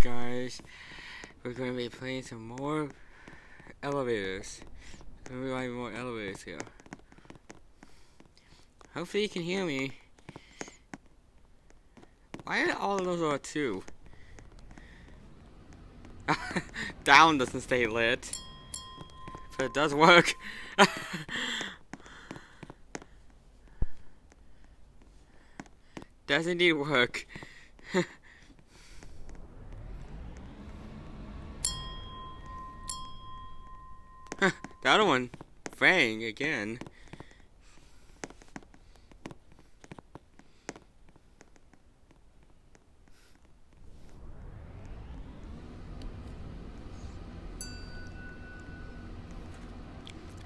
guys, we're going to be playing some more elevators. We're going to be playing more elevators here. Hopefully you can hear me. Why are all of those are 2? Down doesn't stay lit. But it does work. Does indeed work. The other one rang again.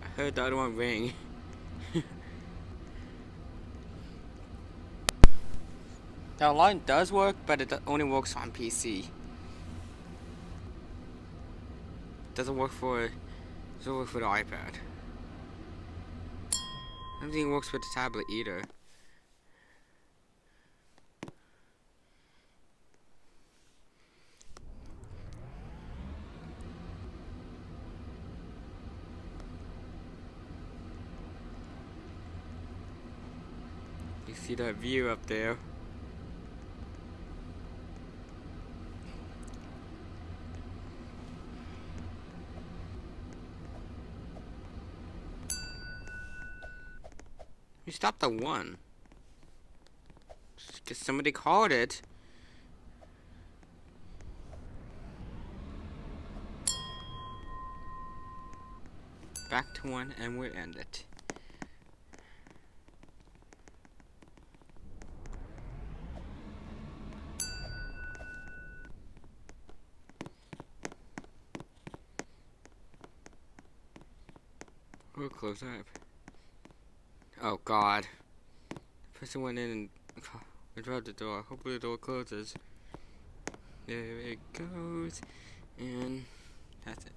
I heard the other one ring. The alarm does work, but it only works on PC. Doesn't work for the iPad. I don't think it works with the tablet either. You see that view up there? You stopped at 1. Because somebody called it. Back to 1 and we'll end it. We'll close up. Oh god. The person went in and dropped the door. Hopefully the door closes. There it goes. And that's it.